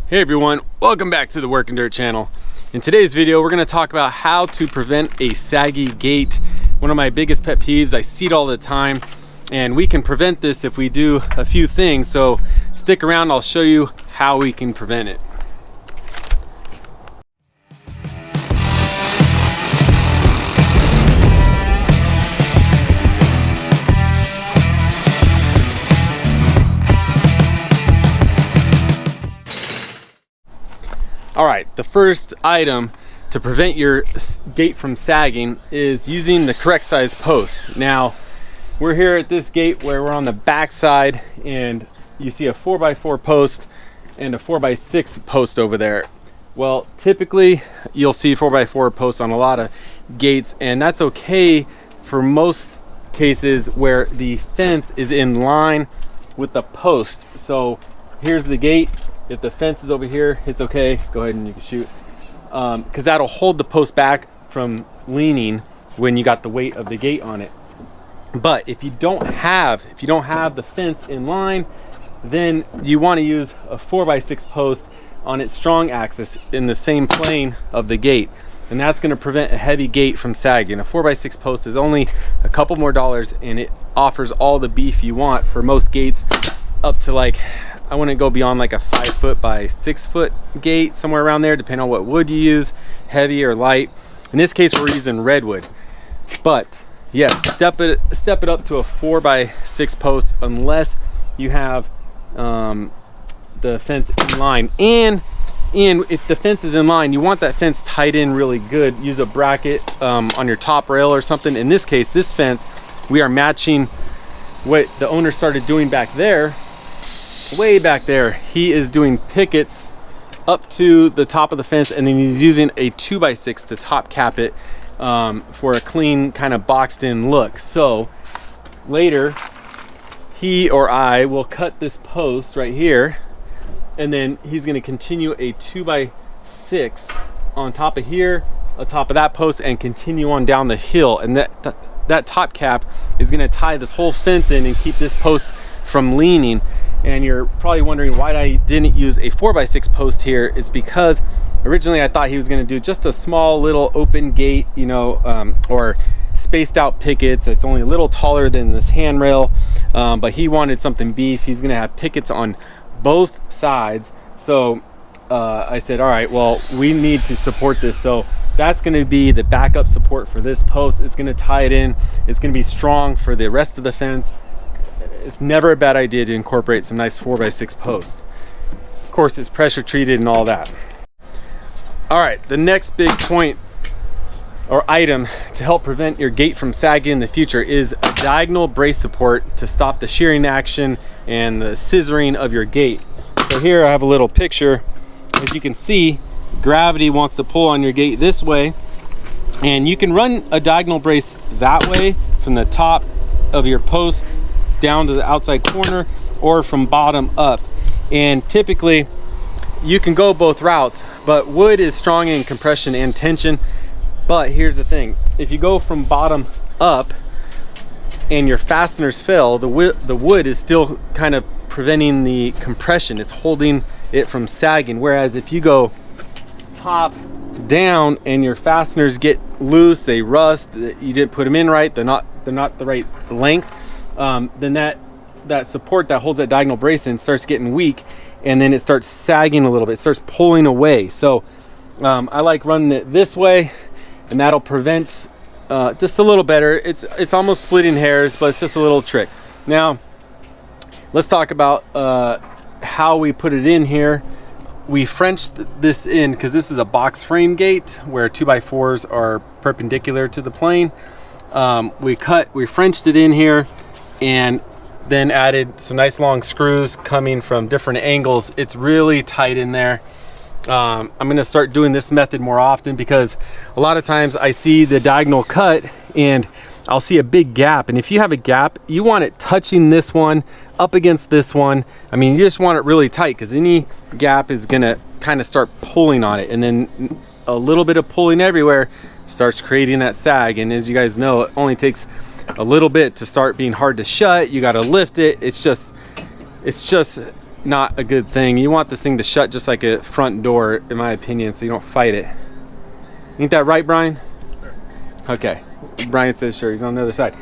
Hey everyone, welcome back to the Work and Dirt channel. In today's video, we're going to talk about how to prevent a saggy gate. One of my biggest pet peeves, I see it all the time, and we can prevent this if we do a few things. So stick around, I'll show you how we can prevent it. All right, the first item to prevent your gate from sagging is using the correct size post. Now, we're here at this gate where we're on the back side, and you see a 4x4 post and a 4x6 post over there. Well, typically you'll see 4x4 posts on a lot of gates, and that's okay for most cases where the fence is in line with the post. So here's the gate. If the fence is over here, it's okay. Go ahead and you can shoot. Because that'll hold the post back from leaning when you got the weight of the gate on it. But if you don't have the fence in line, then you want to use a 4x6 post on its strong axis in the same plane of the gate. And that's going to prevent a heavy gate from sagging. A 4x6 post is only a couple more dollars, and it offers all the beef you want for most gates up to, like, I wouldn't go beyond like a 5 foot by 6 foot gate, somewhere around there, depending on what wood you use, heavy or light. In this case, we're using redwood. But yes, step it up to a 4x6 post unless you have the fence in line. And if the fence is in line, you want that fence tied in really good. Use a bracket on your top rail or something. In this case, this fence, we are matching what the owner started doing back there. Way back there, he is doing pickets up to the top of the fence, and then he's using a 2x6 to top cap it for a clean, kind of boxed in look. So later, he or I will cut this post right here, and then he's going to continue a 2x6 on top of here, on top of that post, and continue on down the hill. And that top cap is going to tie this whole fence in and keep this post from leaning. And you're probably wondering why I didn't use a 4x6 post here. It's because originally I thought he was going to do just a small little open gate, you know, or spaced out pickets. It's only a little taller than this handrail, but he wanted something beef. He's going to have pickets on both sides. So I said, all right, well, we need to support this. So that's going to be the backup support for this post. It's going to tie it in. It's going to be strong for the rest of the fence. It's never a bad idea to incorporate some nice 4x6 posts. Of course, it's pressure treated and all that. All right, the next big point or item to help prevent your gate from sagging in the future is a diagonal brace support to stop the shearing action and the scissoring of your gate. So here I have a little picture. As you can see, gravity wants to pull on your gate this way, and you can run a diagonal brace that way from the top of your post down to the outside corner, or from bottom up. And typically you can go both routes, but wood is strong in compression and tension. But here's the thing, if you go from bottom up and your fasteners fail, the wood is still kind of preventing the compression. It's holding it from sagging. Whereas if you go top down and your fasteners get loose, they rust, you didn't put them in right, they're not the right length, then that support that holds that diagonal brace in starts getting weak, and then it starts sagging a little bit. It starts pulling away. So I like running it this way, and that'll prevent just a little better. It's almost splitting hairs, but it's just a little trick. Now let's talk about how we put it in here. We Frenched this in because this is a box frame gate where 2x4s are perpendicular to the plane. We Frenched it in here, and then added some nice long screws coming from different angles. It's really tight in there. I'm going to start doing this method more often, because a lot of times I see the diagonal cut and I'll see a big gap, and if you have a gap, you want it touching this one up against this one. I mean, you just want it really tight, because any gap is going to kind of start pulling on it, and then a little bit of pulling everywhere starts creating that sag. And as you guys know, it only takes a little bit to start being hard to shut. You got to lift it. It's just not a good thing. You want this thing to shut just like a front door, in my opinion, so you don't fight it. Ain't that right, Brian? Sure. Okay. Brian says sure. He's on the other side.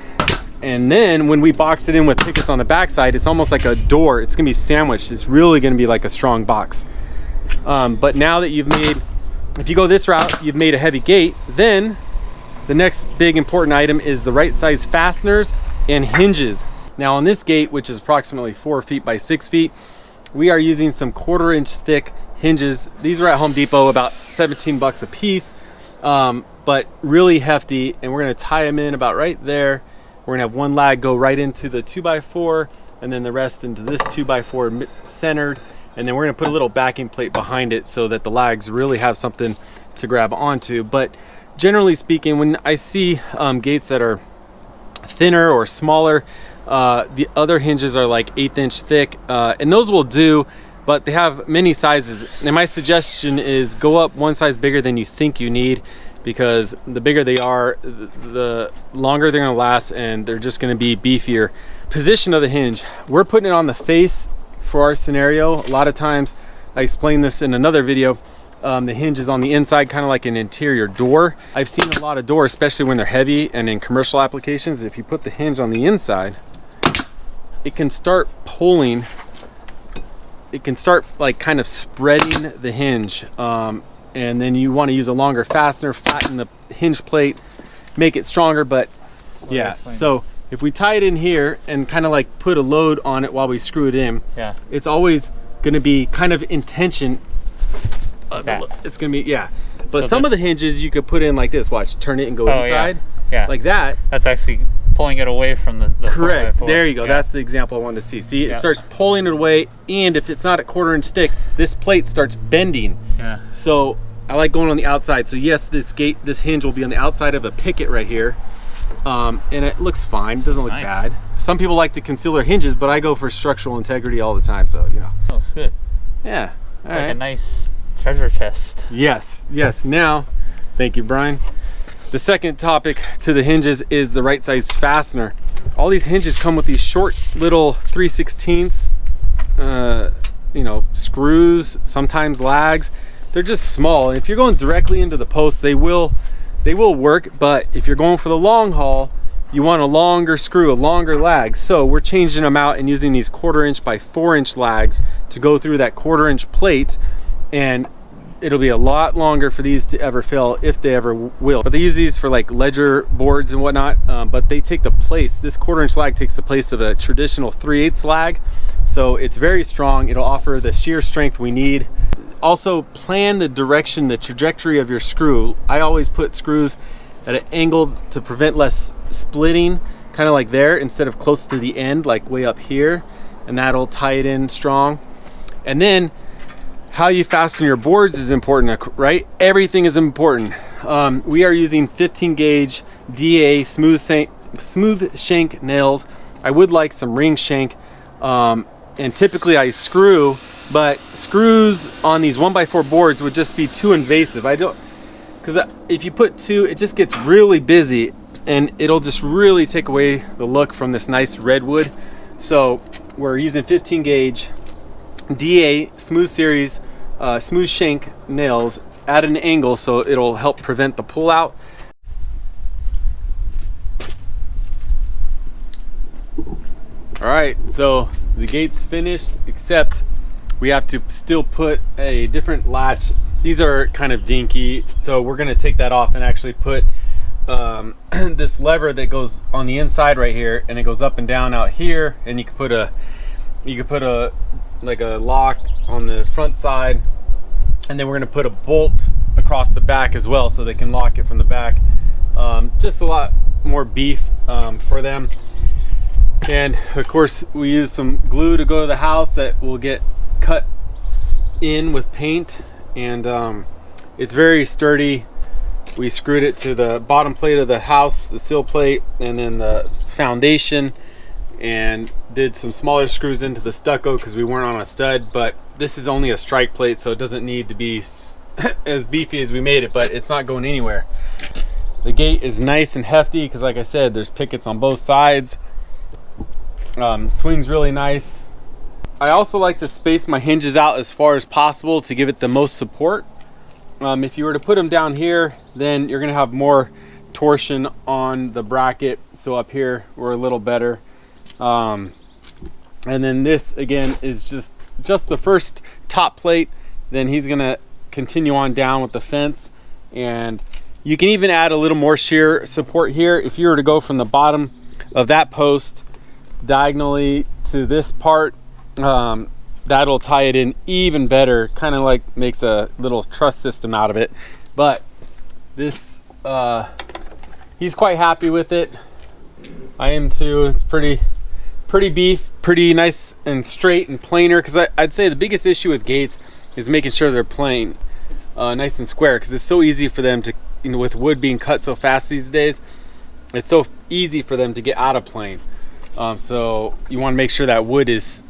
And then when we box it in with pickets on the back side, it's almost like a door. It's gonna be sandwiched. It's really gonna be like a strong box. But now that you've made, if you go this route, you've made a heavy gate, then the next big important item is the right size fasteners and hinges. Now on this gate, which is approximately 4 feet by 6 feet, we are using some 1/4 inch thick hinges. These are at Home Depot, about 17 bucks a piece, but really hefty. And we're gonna tie them in about right there. We're gonna have one lag go right into the 2x4 and then the rest into this 2x4 centered. And then we're gonna put a little backing plate behind it so that the lags really have something to grab onto. But generally speaking, when I see gates that are thinner or smaller, the other hinges are like 1/8 inch thick, and those will do, but they have many sizes. And my suggestion is go up one size bigger than you think you need, because the bigger they are, the longer they're gonna last, and they're just gonna be beefier. Position of the hinge. We're putting it on the face for our scenario. A lot of times, I explained this in another video, the hinge is on the inside, kind of like an interior door. I've seen a lot of doors, especially when they're heavy and in commercial applications, if you put the hinge on the inside, it can start pulling, it can start like kind of spreading the hinge. And then you want to use a longer fastener, flatten the hinge plate, make it stronger. But yeah, so if we tie it in here and kind of like put a load on it while we screw it in, yeah, it's always going to be kind of in tension. It's going to be, yeah. But so some of the hinges you could put in like this. Watch, turn it and go inside. Yeah. Like that. That's actually pulling it away from the correct. 4x4. There you go. Yeah. That's the example I wanted to see. See, it starts pulling it away, and if it's not a 1/4 inch thick, this plate starts bending. Yeah. So I like going on the outside. So yes, this hinge will be on the outside of a picket right here, and it looks fine. It doesn't look bad. Some people like to conceal their hinges, but I go for structural integrity all the time. So you know. Oh, it's good. Yeah. All right. Like a nice treasure chest. Yes. Yes. Now, thank you, Brian. The second topic to the hinges is the right size fastener. All these hinges come with these short little 3/16 you know, screws, sometimes lags. They're just small. And if you're going directly into the post, they will work, but if you're going for the long haul, you want a longer screw, a longer lag. So we're changing them out and using these 1/4 inch by 4 inch lags to go through that 1/4 inch plate, and it'll be a lot longer for these to ever fail, if they ever will. But they use these for like ledger boards and whatnot, but they take the place, this 1/4 inch lag takes the place of a traditional 3/8 lag. So it's very strong. It'll offer the shear strength we need. Also plan the direction, the trajectory of your screw. I always put screws at an angle to prevent less splitting, kind of like there, instead of close to the end, like way up here, and that'll tie it in strong. And then how you fasten your boards is important, right? Everything is important. We are using 15 gauge DA smooth shank nails. I would like some ring shank, and typically I screw, but screws on these 1x4 boards would just be too invasive. I don't, because if you put two, it just gets really busy and it'll just really take away the look from this nice redwood. So we're using 15 gauge DA smooth series smooth shank nails at an angle, so it'll help prevent the pull out. All right, so the gate's finished, except we have to still put a different latch. These are kind of dinky, so we're gonna take that off and actually put this lever that goes on the inside right here, and it goes up and down out here, and you could put a like a lock on the front side, and then we're gonna put a bolt across the back as well, so they can lock it from the back. Just a lot more beef for them. And of course we use some glue to go to the house that will get cut in with paint, and it's very sturdy. We screwed it to the bottom plate of the house, the sill plate, and then the foundation, and did some smaller screws into the stucco because we weren't on a stud. But this is only a strike plate, so it doesn't need to be as beefy as we made it, but it's not going anywhere. The gate is nice and hefty because, like I said, there's pickets on both sides. Swings really nice. I also like to space my hinges out as far as possible to give it the most support. If you were to put them down here, then you're gonna have more torsion on the bracket. So up here, we're a little better. And then this again is just the first top plate. Then he's gonna continue on down with the fence. And you can even add a little more shear support here. If you were to go from the bottom of that post diagonally to this part, that'll tie it in even better, kind of like makes a little truss system out of it. But this, he's quite happy with it. I am too. It's pretty beef, pretty nice and straight and plainer, because I'd say the biggest issue with gates is making sure they're plain, nice and square, because it's so easy for them to, you know, with wood being cut so fast these days, it's so easy for them to get out of plane. So you want to make sure that wood is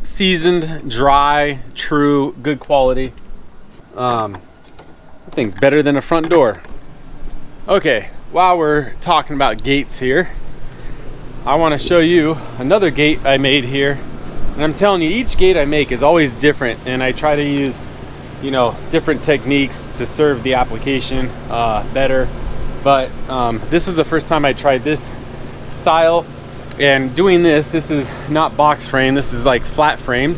seasoned, dry, true, good quality. That thing's better than a front door. Okay, while we're talking about gates here, I want to show you another gate I made here. And I'm telling you, each gate I make is always different, and I try to use, you know, different techniques to serve the application better. But this is the first time I tried this style. And doing this is not box frame, this is like flat framed.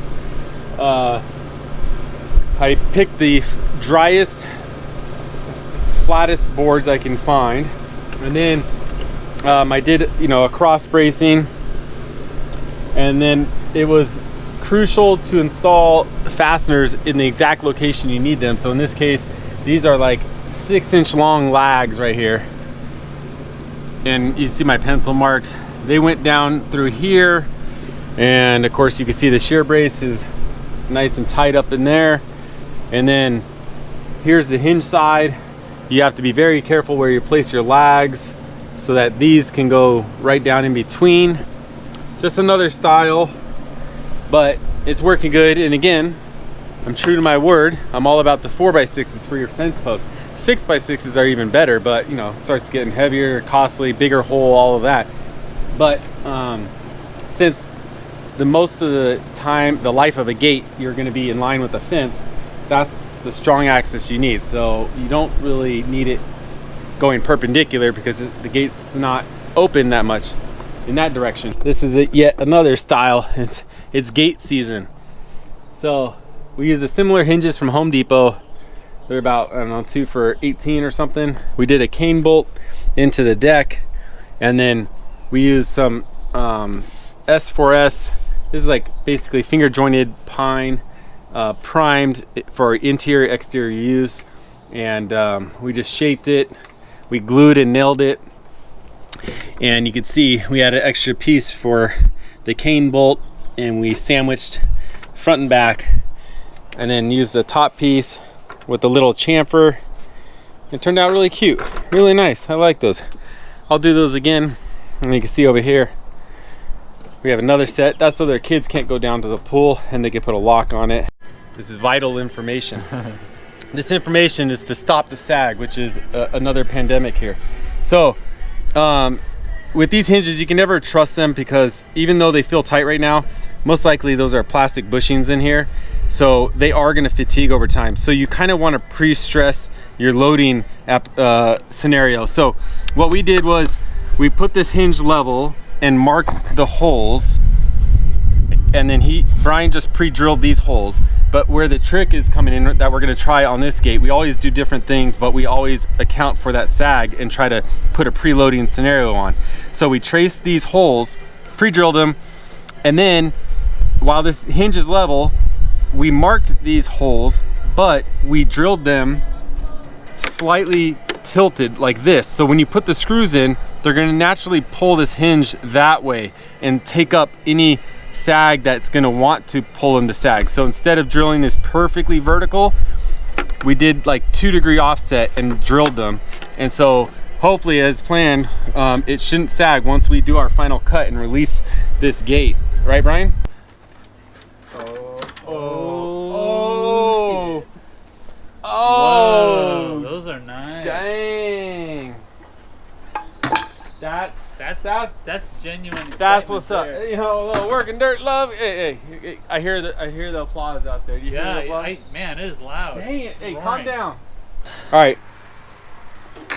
I picked the driest, flattest boards I can find, and then I did, you know, a cross bracing, and then it was crucial to install fasteners in the exact location you need them. So in this case, these are like 6-inch long lags right here, and you see my pencil marks. They went down through here, and of course you can see the shear brace is nice and tight up in there. And then here's the hinge side. You have to be very careful where you place your lags so that these can go right down in between. Just another style, but it's working good. And again, I'm true to my word. I'm all about the 4x6s for your fence posts. 6x6s are even better, but you know, it starts getting heavier, costly, bigger hole, all of that. But since the most of the time, the life of a gate, you're going to be in line with the fence, that's the strong axis you need. So you don't really need it going perpendicular, because the gate's not open that much in that direction. This is yet another style. It's gate season. So we use a similar hinges from Home Depot. They're about, I don't know, 2 for $18 or something. We did a cane bolt into the deck, and then we used some S4S. This is like basically finger jointed pine, primed for interior exterior use, and we just shaped it. We glued and nailed it, and you can see we had an extra piece for the cane bolt, and we sandwiched front and back, and then used the top piece with a little chamfer. It turned out really cute, really nice. I like those. I'll do those again. And you can see over here we have another set. That's so their kids can't go down to the pool, and they can put a lock on it. This is vital information. This information is to stop the sag, which is another pandemic here. So with these hinges, you can never trust them, because even though they feel tight right now, most likely those are plastic bushings in here, so they are going to fatigue over time. So you kind of want to pre-stress your loading scenario. So what we did was we put this hinge level and marked the holes, and then Brian just pre-drilled these holes. But where the trick is coming in, that we're going to try on this gate, we always do different things, but we always account for that sag and try to put a preloading scenario on. So we traced these holes, pre-drilled them, and then while this hinge is level, we marked these holes, but we drilled them slightly tilted like this. So when you put the screws in, they're going to naturally pull this hinge that way and take up any sag that's going to want to pull them to sag. So instead of drilling this perfectly vertical, we did like 2-degree offset and drilled them. And so hopefully, as planned, it shouldn't sag once we do our final cut and release this gate. Right, Brian? Whoa, those are nice. Dang. That's That's genuine. That's what's up. There. You know, a little working dirt love. Hey, I hear the applause out there. Do you hear the applause? Man, it is loud. Dang it! Hey, Roaring. calm down. All right.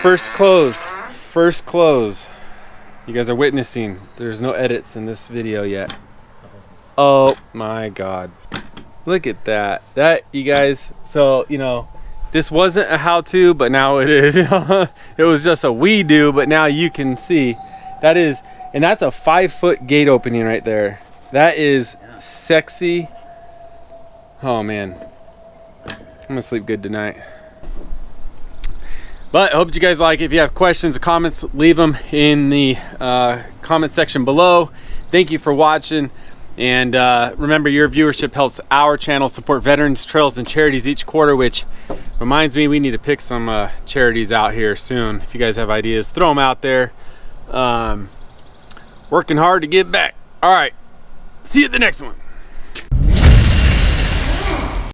First close. First close. You guys are witnessing. There's no edits in this video yet. Oh my God! Look at that. That, you guys. So you know, this wasn't a how-to, but now it is. It was just a we do, but now you can see. That is, and that's a 5-foot gate opening right there. That is sexy. Oh man, I'm gonna sleep good tonight. But I hope you guys like it. If you have questions or comments, leave them in the comment section below. Thank you for watching. And remember, your viewership helps our channel support veterans, trails, and charities each quarter, which reminds me we need to pick some charities out here soon. If you guys have ideas, throw them out there. Working hard to give back. All right. See you at the next one.